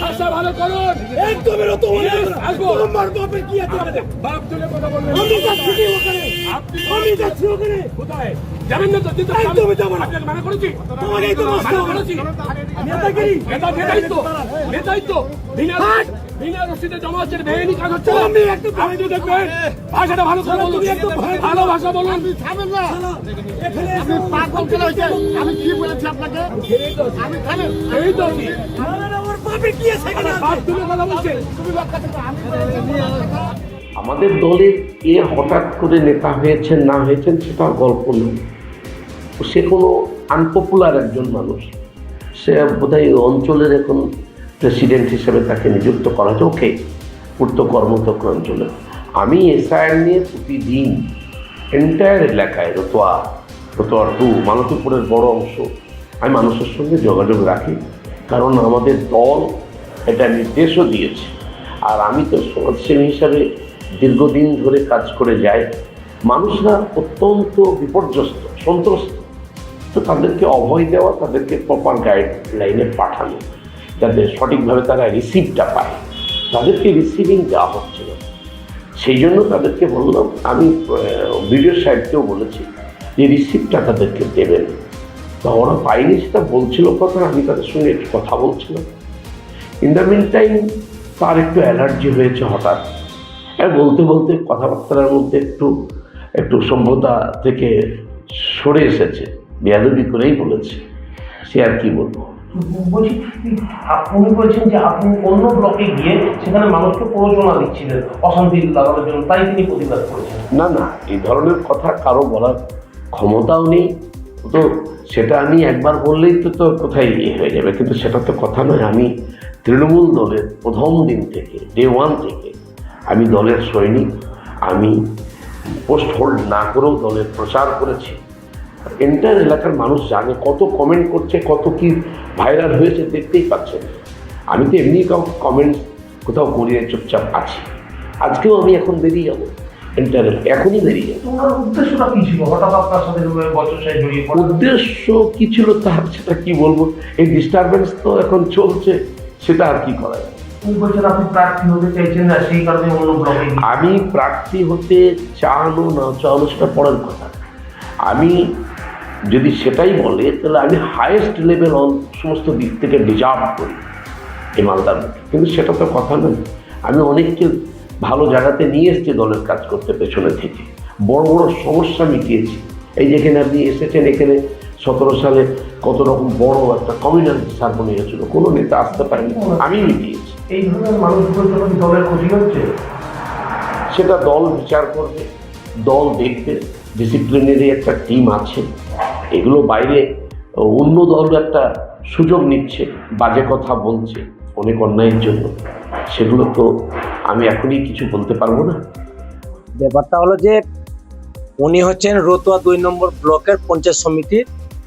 ভাষা ভালো করুন। একদমই রত মনে আসবো। তোমার বাপের কি আছে? বাপ তুলে কথা বলবেন। আমি যাচ্ছি কি ওখানে? আপনি আমি যাচ্ছি ওখানে। কোথায় যাবেন না তো? কিন্তু একদমই যাবো না। আপনাকে মানা করেছি। তোমাকেই তো বসতে মানা হবে। করেছি। নেতাগিরি। নেতাই তো বিনা রসিদে জমা হচ্ছে, বেআইনি কাজ হচ্ছে। আমি একদম আপনি দেখবেন ভাষাটা ভালো করে বলুন। তুমি একদম ভালো ভাষা বলুন। থামেন না। এখানে এসে পাগল চলে হয়েছে। আমি কি বলেছি আপনাকে? আমি থামেন। এই তো আছি। আমার বাপের কি আছে এখানে? বাপ তুলে কথা বলছেন। আমাদের দলের কে হঠাৎ করে নেতা হয়েছেন না হয়েছেন সেটা গল্প নয়। সে কোনো আনপপুলার একজন মানুষ, সে বোধহয় অঞ্চলের এখন প্রেসিডেন্ট হিসেবে তাকে নিযুক্ত করা হয়েছে। ওকে, পূর্ত কর্মতক অঞ্চলে আমি এসআইআর নিয়ে প্রতিদিন এন্টায়ার এলাকায় রতোয়া 2 মালতীপুরের বড় অংশ আমি মানুষের সঙ্গে যোগাযোগ রাখি, কারণ আমাদের দল এটা নির্দেশও দিয়েছে। আর আমি তো সমাজসেবী হিসাবে দীর্ঘদিন ধরে কাজ করে যাই। মানুষরা অত্যন্ত বিপর্যস্ত, সন্ত্রস্ত, তো তাদেরকে অভয় দেওয়া, তাদেরকে প্রপার গাইডলাইনে পাঠানো যাতে সঠিকভাবে তারা রিসিভটা পায়। তাদেরকে রিসিভিং দেওয়া হচ্ছে না, সেই জন্য তাদেরকে বললাম, আমি ভিডিও সাইডকেও বলেছি যে রিসিপ্টটা তাদেরকে দেবেন। তা ওরা পাইনি, সেটা বলছিল কথা, আমি তাদের সঙ্গে একটু কথা বলছিলাম। ইন দ্য মিন টাইম তার একটু অ্যালার্জি হয়েছে হঠাৎ, বলতে বলতে কথাবার্তার মধ্যে একটু সভ্যতা থেকে সরে এসেছে, বেয়াদবি করেই বলেছে। সে আর কি বলবো। বলছি, আপনি বলছেন যে আপনি অন্য ব্লকে গিয়ে সেখানে মানুষকে প্ররোচনা দিচ্ছিলেন অশান্তি লাগানোর জন্য, তাই তিনি প্রতিবাদ করেছেন। না না, এই ধরনের কথা কারো বলার ক্ষমতাও নেই তো। সেটা আমি একবার বললেই তো কোথায় হয়ে যাবে, কিন্তু সেটা তো কথা নয়। আমি তৃণমূল দলের প্রথম দিন থেকে, ডে 1 থেকে আমি দলের সৈনিক। আমি পোস্ট হোল্ড না করেও দলের প্রচার করেছি। এন্টায়ার এলাকার মানুষ জানে, কত কমেন্ট করছে, কত কি ভাইরাল হয়েছে দেখতেই পাচ্ছেন। আমি তো এমনি কমেন্টস কোথাও করিয়ে চুপচাপ আছি। আজকেও আমি এখন বেরিয়ে যাবো এন্টায়ার, এখনই বেরিয়ে যাবো। ওনার উদ্দেশ্যটা কি ছিল হঠাৎ আপনার সাথে বচসায় জড়িয়ে পড়া? উদ্দেশ্য কি ছিল তার সেটা কি বলবো। এই ডিস্টারবেন্স তো এখন চলছে, সেটা আর কি করা যায়। উনি বলছেন আপনি প্রার্থী হতে চাইছেন না, সেই কারণে অন্য ব্লকে আমি প্রার্থী হতে চানো না চানো সেটা পরের কথা। আমি যদি সেটাই বলে তাহলে আমি হায়েস্ট লেভেল সমস্ত দিক থেকে ডিজার্ভ করি এই মালদার মধ্যে, কিন্তু সেটা তো কথা নয়। আমি অনেককে ভালো জায়গাতে নিয়ে এসেছি দলের কাজ করতে, পেছনে থেকে বড় বড় সমস্যা মিটিয়েছি। এই যেখানে আপনি এসেছেন, এখানে 17 সালে কত রকম বড় একটা কমিউনাল সার্মনি হয়েছিল, কোনো নেতা আসতে পারেনি, আমি মিটিয়েছি। এই ধরনের মানুষগুলোর জন্য কি দলের ক্ষতি হচ্ছে? সেটা দল বিচার করবে, দল দেখবে। ডিসিপ্লিনারি একটা টিম আছে। এগুলো বাইরে অন্য দল একটা সুযোগ নিচ্ছে, বাজে কথা বলছে অনেক অন্যায়ের জন্য, সেগুলো তো আমি এখনই কিছু বলতে পারবো না। ব্যাপারটা হলো যে উনি হচ্ছেন রতুয়া 2 নম্বর ব্লকের পঞ্চায়েত সমিতির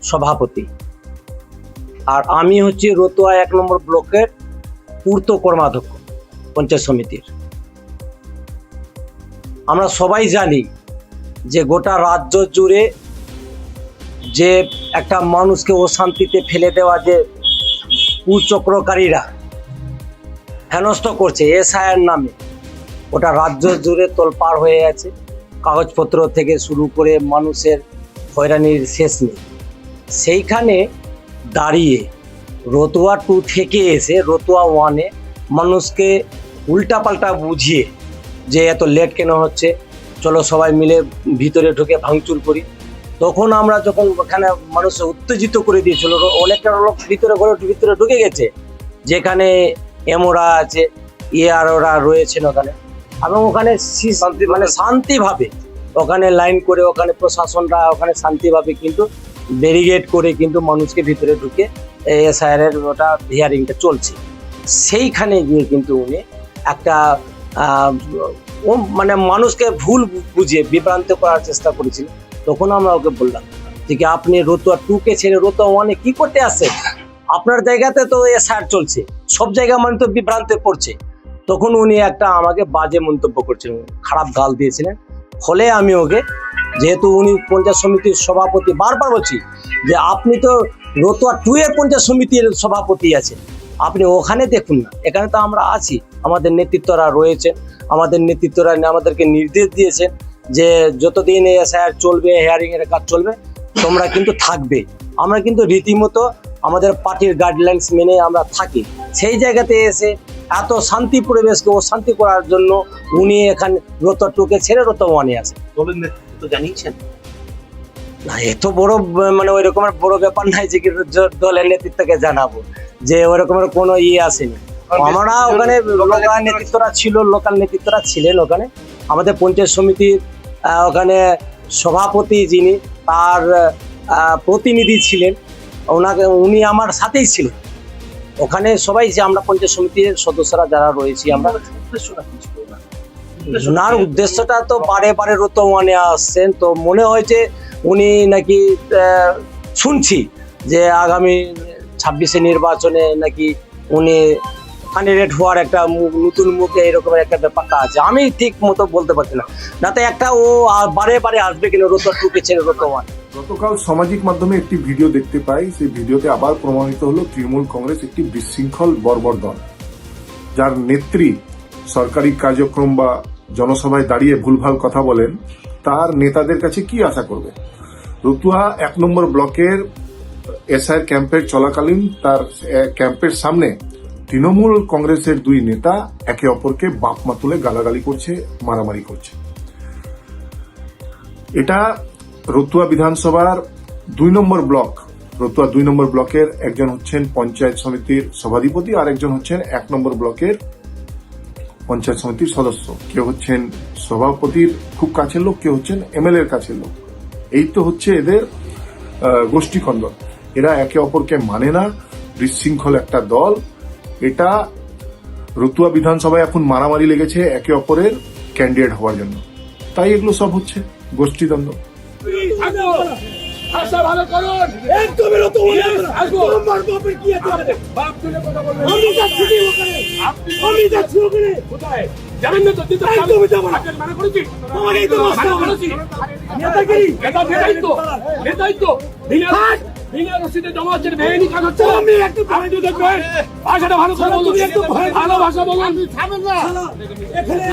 সভাপতি, আর আমি হচ্ছি রতুয়া 1 নম্বর ব্লকের পূর্ত কর্মাধ্যক্ষ পঞ্চায়েত সমিতির। আমরা সবাই জানি যে গোটা রাজ্য জুড়ে যে একটা মানুষকে অশান্তিতে ফেলে দেওয়া যে কুচক্রকারীরা হেনস্থ করছে এসআইআর নামে, ওটা রাজ্য জুড়ে তোলপাড় হয়ে আছে। কাগজপত্র থেকে শুরু করে মানুষের হয়রানির শেষ নেই। সেইখানে দাঁড়িয়ে রতুয়া 2 থেকে এসে রতুয়া 1-এ মানুষকে উল্টাপাল্টা বুঝিয়ে যে এত লেট কেন হচ্ছে, চলো সবাই মিলে ভিতরে ঢুকে ভাঙচুর করি। তখন আমরা যখন ওখানে মানুষ উত্তেজিত করে দিয়েছিল, অনেকটা লোক ভিতরে ঢুকে গেছে, যেখানে এমরা আছে, ওরা রয়েছেন ওখানে, এবং ওখানে মানে শান্তিভাবে ওখানে লাইন করে, ওখানে প্রশাসনরা ওখানে শান্তিভাবে কিন্তু ব্যারিকেড করে কিন্তু মানুষকে ভিতরে ঢুকে এসআইআর ওটা হিয়ারিংটা চলছে। সেইখানে গিয়ে কিন্তু উনি একটা মানে মানুষকে ভুল বুঝিয়ে বিভ্রান্ত করার চেষ্টা করেছিল। তখন আমরা ওকে বললাম যে কি আপনি রতুয়া 2-কে ছেড়ে রতুয়া 1-এ কি করতে আসছেন? আপনার জায়গাতে তো এসআইআর চলছে, সব জায়গা মানে তো বিভ্রান্তে পড়ছে। তখন উনি একটা আমাকে বাজে মন্তব্য করছিলেন, খারাপ গাল দিয়েছিলেন। ফলে আমি ওকে, যেহেতু উনি পঞ্চায়েত সমিতির সভাপতি, বারবার বলছি যে আপনি তো রতুয়া 2-এর পঞ্চায়েত সমিতির সভাপতি আছেন, আপনি ওখানে দেখুন না, এখানে তো আমরা আছি, আমাদের নেতৃত্বরা রয়েছেন, আমাদের নেতৃত্বরা আমাদেরকে নির্দেশ দিয়েছেন যে যতদিন এসআইআর চলবে, হেয়ারিং এর কাজ চলবে, তোমরা কিন্তু থাকবে। আমরা কিন্তু রীতিমতো আমাদের পার্টির গাইডলাইন্স মেনে আমরা থাকি। সেই জায়গাতে এসে এত শান্তি পরিবেশকে অশান্তি করার জন্য উনি এখানে রতটুকে ছেড়ে রতমানে আছে। দলের নেতৃত্ব তো জানিয়েছেন। না, এত বড় মানে ওই রকমের বড় ব্যাপার নাই যে কি দলের নেতৃত্বকে জানাবো, যে ওই রকমের কোনো আসেনি। আমরা ওখানে লোকাল নেতৃত্বরা ছিলেন ওখানে। আমাদের পঞ্চায়েত সমিতির ওখানে সভাপতি যিনি, তার প্রতিনিধি ছিলেন, উনি আমার সাথেই ছিলেন ওখানে। সবাই যে আমরা পঞ্চায়েত সমিতির সদস্যরা যারা রয়েছি আমরা, ওনার উদ্দেশ্যটা তো বারে বারে রতমানে আসছেন, তো মনে হয়েছে উনি নাকি শুনছি যে আগামী 26শে নির্বাচনে নাকি উনি ক্যান্ডিডেট হওয়ার একটা নতুন মুখে এরকমের একটা ব্যাপারটা আছে। আমি ঠিক মতো বলতে পারছি না, যাতে একটা ও বারে বারে আসবে কিনা রতটুকে ছেড়ে রতমান। গতকাল সামাজিক মাধ্যমে একটি ভিডিও দেখতে পাই, সেই ভিডিওতে আবার প্রমাণিত হলো তৃণমূল কংগ্রেস একটি বিশৃঙ্খল বর্বর দল, যার নেত্রী সরকারি কার্যক্রম বা জনসভায় দাঁড়িয়ে ভুলভাল কথা বলেন। তার নেতাদের কাছে কি আশা করবে? রতুয়া 1 নম্বর ব্লকের এসআইআর ক্যাম্পের চলাকালীন তার ক্যাম্পের সামনে তৃণমূল কংগ্রেসের 2 নেতা একে অপরকে বাপমা তুলে গালাগালি করছে, মারামারি করছে। এটা রতুয়া বিধানসভার 2 নম্বর ব্লক। রতুয়া 2 নম্বর ব্লকের একজন হচ্ছেন পঞ্চায়েত সমিতির সভাধিপতি, আর একজন হচ্ছেন 1 নম্বর ব্লকের পঞ্চায়েত সমিতির সদস্য। কেউ হচ্ছেন সভাপতির খুব কাছের লোক, কেউ হচ্ছেন এমএলএ এর কাছের লোক। এই তো হচ্ছে এদের গোষ্ঠীকন্দল। এরা একে অপরকে মানে না, বিশৃঙ্খল একটা দল। এটা রতুয়া বিধানসভায় এখন মারামারি লেগেছে একে অপরের ক্যান্ডিডেট হওয়ার জন্য, তাই এগুলো সব হচ্ছে গোষ্ঠীদ্বন্দ্ব। ভাষা ভালো করুন। একদমই রতমানে আসবো। তোমার বাপের কি আছে? বাপ তুলে কথা বলবেন। আমি যাচ্ছি ওখানে, আমি যাচ্ছি ওখানে। কোথায় জানেন না তো? দিতে একদমই যাবো না। মানা করেছি, তোমাকেই তো মানা করেছি। নেতাগিরি নেতাই তো বিনা রসিদে জমা হচ্ছে, বেআইনি কাজ হচ্ছে। আমি একটু আপনি দেখবেন, ভাষাটা ভালো করে বলুন, তুমি একটু ভালো ভাষা বলুন। এখানে